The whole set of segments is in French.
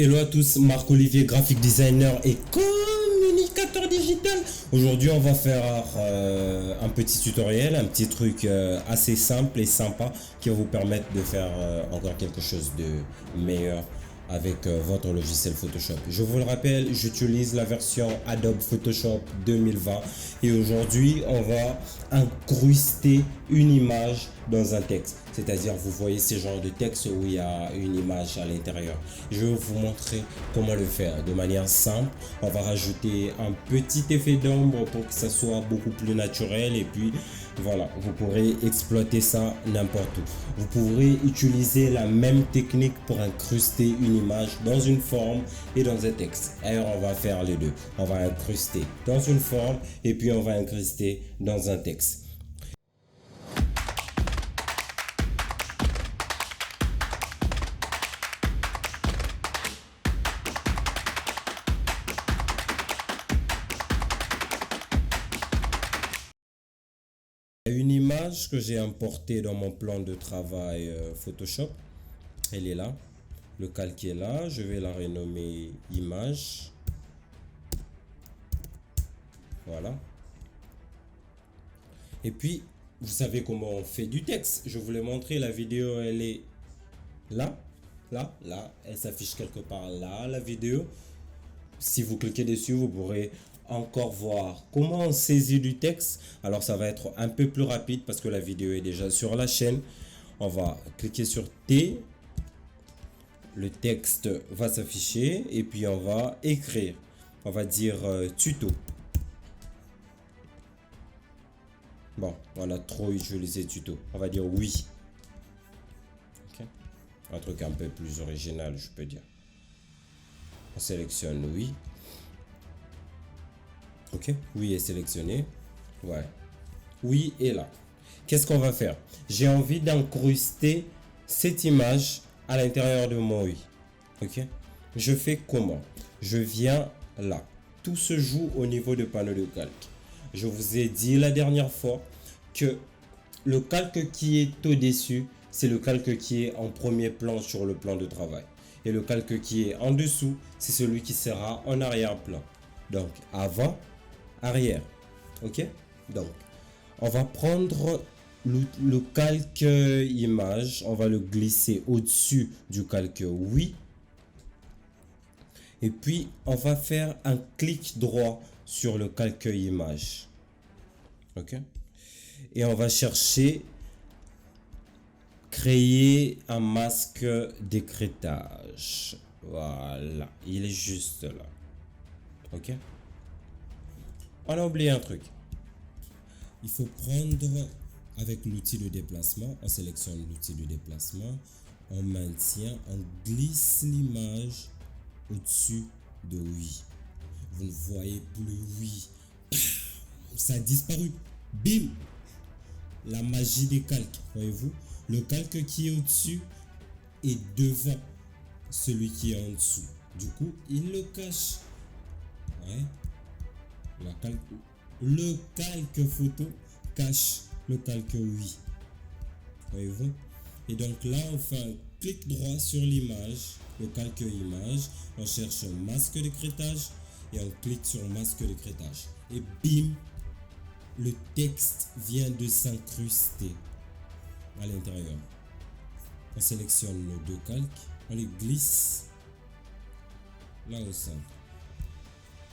Hello à tous, Marc-Olivier, graphic designer et communicateur digital. Aujourd'hui, on va faire un petit tutoriel, un petit truc assez simple et sympa qui va vous permettre de faire encore quelque chose de meilleur avec votre logiciel Photoshop. Je vous le rappelle, j'utilise la version Adobe Photoshop 2020 et aujourd'hui, on va incruster une image dans un texte. C'est-à-dire, vous voyez ce genre de texte où il y a une image à l'intérieur. Je vais vous montrer comment le faire de manière simple. On va rajouter un petit effet d'ombre pour que ça soit beaucoup plus naturel et puis voilà, vous pourrez exploiter ça n'importe où. Vous pourrez utiliser la même technique pour incruster une image dans une forme et dans un texte. D'ailleurs, on va faire les deux. On va incruster dans une forme et puis on va incruster dans un texte. Une image que j'ai importée dans mon plan de travail Photoshop, elle est là, le calque est là, je vais la renommer image, voilà. Et puis, vous savez comment on fait du texte, je vous l'ai montré, la vidéo elle est là, là, elle s'affiche quelque part là, la vidéo. Si vous cliquez dessus, vous pourrez encore voir comment on saisit du texte. Alors ça va être un peu plus rapide parce que la vidéo est déjà sur la chaîne. On va cliquer sur T. Le texte va s'afficher et puis on va écrire. On va dire tuto. Bon, on a trop utilisé tuto. On va dire oui. Okay. Un truc un peu plus original, je peux dire. On sélectionne oui. Ok, oui est sélectionné. Ouais. Oui est là. Qu'est-ce qu'on va faire? J'ai envie d'incruster cette image à l'intérieur de mon oui. Ok. Je fais comment? Je viens là. Tout se joue au niveau du panneau de calque. Je vous ai dit la dernière fois que le calque qui est au-dessus, c'est le calque qui est en premier plan sur le plan de travail. Et le calque qui est en dessous, c'est celui qui sera en arrière-plan. Donc, avant, arrière. Ok? Donc, on va prendre le calque image, on va le glisser au-dessus du calque oui. Et puis, on va faire un clic droit sur le calque image. Ok? Et on va chercher créer un masque d'écrêtage. Voilà, il est juste là. Ok? On a oublié un truc. Il faut prendre avec l'outil de déplacement, on sélectionne l'outil de déplacement, on maintient, on glisse l'image au-dessus de oui. Vous ne voyez plus oui. Ça a disparu. Bim! La magie des calques, voyez-vous? Le calque qui est au-dessus est devant celui qui est en dessous. Du coup, il le cache. Ouais. Le calque photo cache le calque oui. Voyez-vous? Et donc là, on fait un clic droit sur l'image, le calque image. On cherche masque d'écrêtage et on clique sur masque d'écrêtage. Et bim! Le texte vient de s'incruster à l'intérieur. On sélectionne nos deux calques, on les glisse là au centre.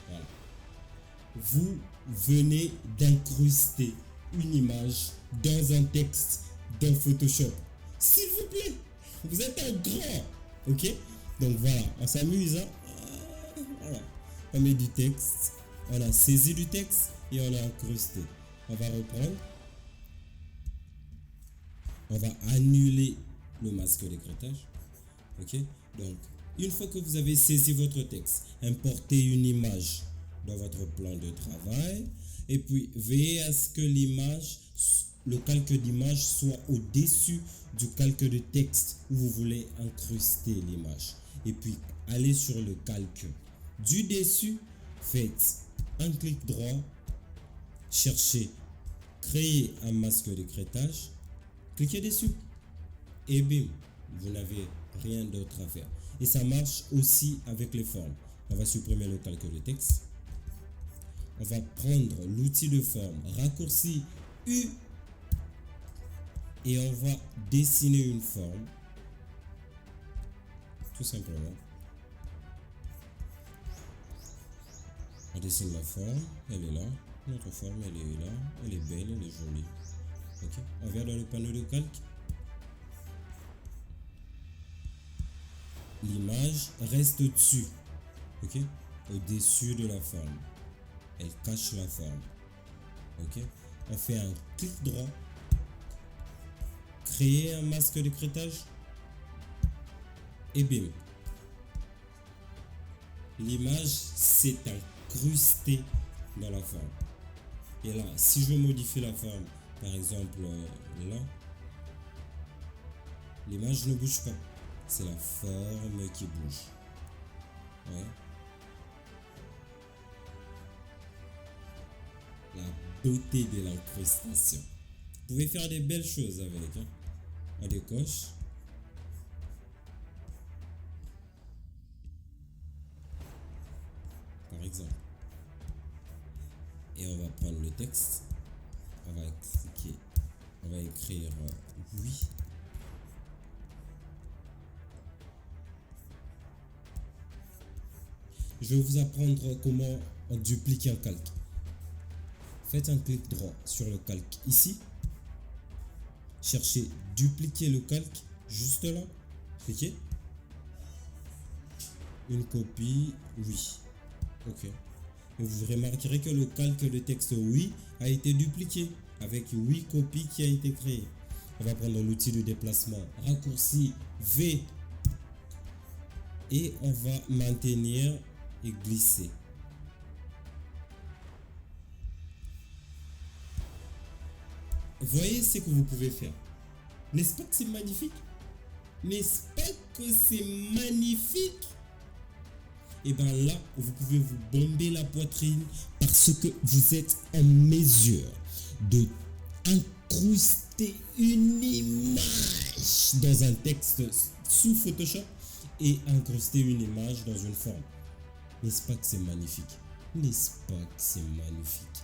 Voilà. Vous venez d'incruster une image dans un texte dans Photoshop. S'il vous plaît, vous êtes un grand. Ok? Donc voilà, on s'amuse. Hein? Voilà. On met du texte, on a saisi du texte et on a incrusté. On va reprendre. On va annuler le masque d'écrêtage. Ok? Donc, une fois que vous avez saisi votre texte, importez une image dans votre plan de travail et puis veillez à ce que l'image, le calque d'image soit au-dessus du calque de texte où vous voulez incruster l'image. Et puis, allez sur le calque du dessus, faites un clic droit, cherchez créer un masque d'écrêtage, cliquez dessus et bim, vous n'avez rien d'autre à faire. Et ça marche aussi avec les formes. On va supprimer le calque de texte. On va prendre l'outil de forme, raccourci U, et on va dessiner une forme, tout simplement. On dessine la forme, elle est là. Notre forme, elle est là, elle est belle, elle est jolie. Ok. On vient dans le panneau de calque. L'image reste au-dessus, ok, au-dessus de la forme. Elle cache la forme. Ok. On fait un clic droit, créer un masque de crêtage, et bim. L'image s'est incrustée dans la forme. Et là, si je modifie la forme, par exemple là, l'image ne bouge pas. C'est la forme qui bouge. Ouais. La beauté de l'incrustation. Vous pouvez faire des belles choses avec. Hein. On décoche. Par exemple. Et on va prendre le texte. On va cliquer. On va écrire oui. Je vais vous apprendre comment on duplique un calque. Faites un clic droit sur le calque ici. Cherchez dupliquer le calque juste là. Cliquez. Une copie, oui. Ok. Et vous remarquerez que le calque de texte oui a été dupliqué avec 8 copies qui a été créées. On va prendre l'outil de déplacement, raccourci V, et on va maintenir et glisser. Voyez ce que vous pouvez faire. N'est-ce pas que c'est magnifique? N'est-ce pas que c'est magnifique? Et bien là, vous pouvez vous bomber la poitrine parce que vous êtes en mesure de incruster une image dans un texte sous Photoshop et incruster une image dans une forme. N'est-ce pas que c'est magnifique? N'est-ce pas que c'est magnifique?